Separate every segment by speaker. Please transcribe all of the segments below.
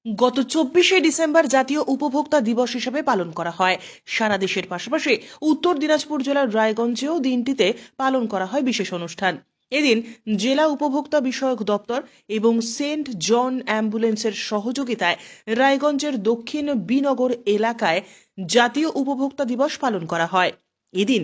Speaker 1: গত 24শে ডিসেম্বর জাতীয় উপভোক্তা দিবস হিসেবে পালন করা হয়। সারা দেশের পাশাপাশি উত্তর দিনাজপুর জেলার রায়গঞ্জেও দিনটিতে পালন করা হয় বিশেষ অনুষ্ঠান। এদিন জেলা উপভোক্তা বিষয়ক দপ্তর এবং সেন্ট জন অ্যাম্বুলেন্সের সহযোগিতায় রায়গঞ্জের দক্ষিণ বিনগর এলাকায় জাতীয় উপভোক্তা দিবস পালন করা হয়। এদিন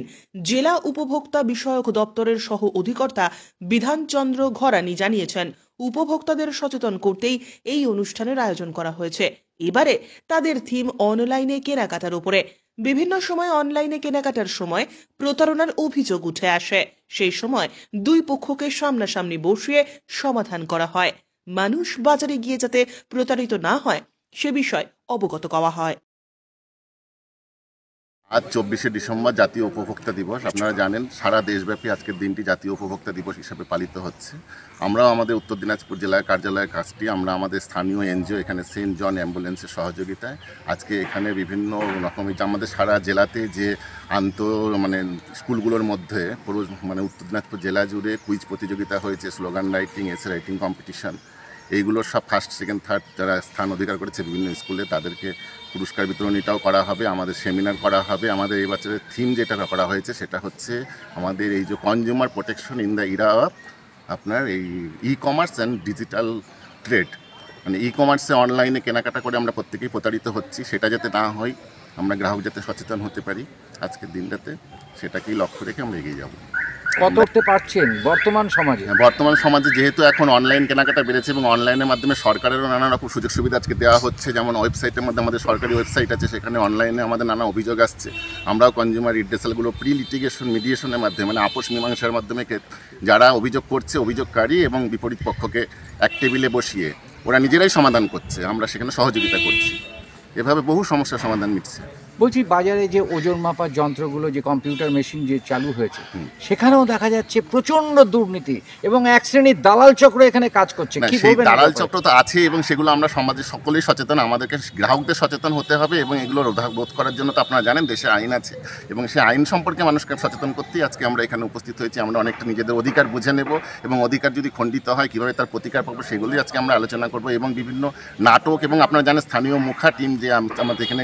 Speaker 1: জেলা উপভোক্তা বিষয়ক দপ্তরের সহ অধিকর্তা বিধানচন্দ্র ঘরানি জানিয়েছেন, উপভোক্তাদের সচেতন করতেই এই অনুষ্ঠানের আয়োজন করা হয়েছে। এবারে তাদের থিম অনলাইনে কেনাকাটার উপরে। বিভিন্ন সময় অনলাইনে কেনাকাটার সময় প্রতারণার অভিযোগ উঠে আসে। সেই সময় দুই পক্ষকে সামনাসামনি বসিয়ে সমাধান করা হয়। মানুষ বাজারে গিয়ে যাতে প্রতারিত না হয় সে বিষয় অবগত করা হয়।
Speaker 2: আজ 24শে ডিসেম্বর জাতীয় উপভোক্তা দিবস। আপনারা জানেন সারা দেশব্যাপী আজকের দিনটি জাতীয় উপভোক্তা দিবস হিসেবে পালিত হচ্ছে। আমরাও আমাদের উত্তর দিনাজপুর জেলার কার্যালয়ের কাজটি আমরা আমাদের স্থানীয় এনজিও এখানে সেন্ট জন অ্যাম্বুলেন্সের সহযোগিতায় আজকে এখানে বিভিন্ন রকমের আমাদের সারা জেলাতে যে স্কুলগুলোর মধ্যে পুরো উত্তর দিনাজপুর জেলা জুড়ে কুইজ প্রতিযোগিতা হয়েছে, slogan writing, essay writing competition, এইগুলোর সব ফার্স্ট সেকেন্ড থার্ড যারা স্থান অধিকার করেছে বিভিন্ন স্কুলে তাদেরকে পুরস্কার বিতরণীটাও করা হবে। আমাদের সেমিনার করা হবে। আমাদের এই বছরের থিম যেটা করা হয়েছে সেটা হচ্ছে আমাদের এই যে consumer protection in the era of আপনার এই e commerce and digital trade. ই কমার্সে অনলাইনে কেনাকাটা করে আমরা প্রত্যেকেই প্রতারিত হচ্ছি, সেটা যাতে না হয়, আমরা গ্রাহক যাতে সচেতন হতে পারি আজকের দিনটাতে, সেটাকেই লক্ষ্য রেখে আমরা এগিয়ে যাব।
Speaker 3: কত করতে পারছেন বর্তমান সমাজে
Speaker 2: যেহেতু এখন অনলাইন কেনাকাটা বেড়েছে এবং অনলাইনের মাধ্যমে সরকারেরও নানা রকম সুযোগ সুবিধা আজকে দেওয়া হচ্ছে। যেমন ওয়েবসাইটের মধ্যে আমাদের সরকারি ওয়েবসাইট আছে, সেখানে অনলাইনে আমাদের নানা অভিযোগ আসছে। আমরাও কনজিউমার রিড্রেসালগুলো প্রি লিটিগেশন মিডিয়েশনের মাধ্যমে আপোষ মীমাংসার মাধ্যমে যারা অভিযোগ করছে অভিযোগকারী এবং বিপরীত পক্ষকে এক টেবিলে বসিয়ে ওরা নিজেরাই সমাধান করছে, আমরা সেখানে সহযোগিতা করছি। এভাবে বহু সমস্যার সমাধান মিটছে।
Speaker 3: বলছি, বাজারে যে ওজন মাপার যন্ত্রগুলো, যে কম্পিউটার মেশিন যে চালু হয়েছে, সেখানেও দেখা যাচ্ছে প্রচন্ড দুর্নীতি এবং এক শ্রেণীর দালাল চক্র এখানে কাজ করছে।
Speaker 2: সেই দালাল চক্র তো আছে এবং সেগুলো আমরা সমাজে সকলেই সচেতন, আমাদেরকে গ্রাহকদের সচেতন হতে হবে এবং এগুলো রোধ করার জন্য তো আপনারা জানেন দেশে আইন আছে এবং সেই আইন সম্পর্কে মানুষকে সচেতন করতেই আজকে আমরা এখানে উপস্থিত হয়েছি। আমরা অনেকটা নিজেদের অধিকার বুঝে নেব এবং অধিকার যদি খণ্ডিত হয় কীভাবে তার প্রতিকার পাবো সেগুলোই আজকে আমরা আলোচনা করবো। এবং বিভিন্ন নাটক এবং আপনারা জানেন স্থানীয় মুখা টিম যে আমাদের এখানে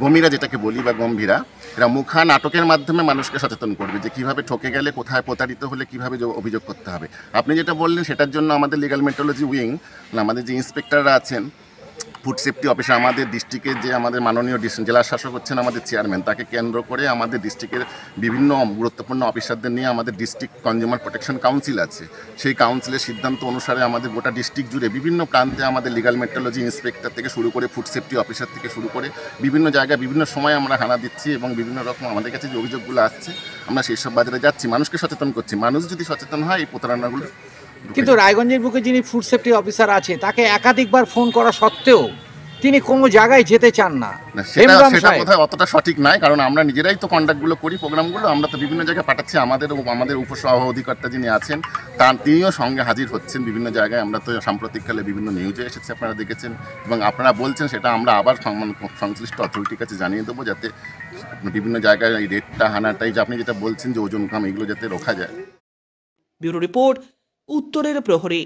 Speaker 2: গম্ভীরা যেটাকে বলি বা গম্ভীরা, এরা মুখা নাটকের মাধ্যমে মানুষকে সচেতন করবে যে কীভাবে ঠকে গেলে, কোথায় প্রতারিত হলে কীভাবে অভিযোগ করতে হবে। আপনি যেটা বললেন সেটার জন্য আমাদের লিগ্যাল মেট্রোলজি উইং, আমাদের যে ইন্সপেক্টররা আছেন, ফুড সেফটি অফিসার, আমাদের ডিস্ট্রিক্টের যে আমাদের মাননীয় জেলা শাসক হচ্ছেন আমাদের চেয়ারম্যান, তাকে কেন্দ্র করে আমাদের ডিস্ট্রিক্টের বিভিন্ন গুরুত্বপূর্ণ অফিসারদের নিয়ে আমাদের ডিস্ট্রিক্ট কনজিউমার প্রোটেকশন কাউন্সিল আছে। সেই কাউন্সিলের সিদ্ধান্ত অনুসারে আমাদের গোটা ডিস্ট্রিক্ট জুড়ে বিভিন্ন প্রান্তে আমাদের লিগ্যাল মেট্রোলজি ইন্সপেক্টর থেকে শুরু করে ফুড সেফটি অফিসার থেকে শুরু করে বিভিন্ন জায়গায় বিভিন্ন সময় আমরা হানা দিচ্ছি এবং বিভিন্ন রকম আমাদের কাছে যে অভিযোগগুলো আসছে আমরা সেই সব বাজারে যাচ্ছি, মানুষকে সচেতন করছি। মানুষ যদি সচেতন হয় এই প্রতারণাগুলো।
Speaker 3: কিন্তু রায়গঞ্জের বুকে যিনি ফুড সেফটি অফিসার আছে তাকে একাধিকবার ফোন করা সত্ত্বেও তিনি কোনো জায়গায় যেতে চান না।
Speaker 2: সেটা কোথায় অতটা সঠিক নয়, কারণ আমরা নিজেরাই তো কন্ডাক্টগুলো করি, প্রোগ্রামগুলো আমরা তো বিভিন্ন জায়গায় পাঠাচ্ছি। আমাদের উপসহ অধিকর্তা যিনি আছেন তিনিও সঙ্গে হাজির হচ্ছেন বিভিন্ন জায়গায়। আমরা তো সাম্প্রতিককালে বিভিন্ন নিউজে এসেছে, আপনারা দেখেছেন এবং আপনারা বলছেন, সেটা আমরা আবার সংশ্লিষ্ট অথরিটির কাছে জানিয়ে দেবো যাতে বিভিন্ন জায়গায় এই রেটটা হানাটাই যে আপনি যেটা বলছেন যে ওজন কাম, এগুলো যাতে রোখা যায়।
Speaker 1: ব্যুরো রিপোর্ট, উত্তরের প্রহরী।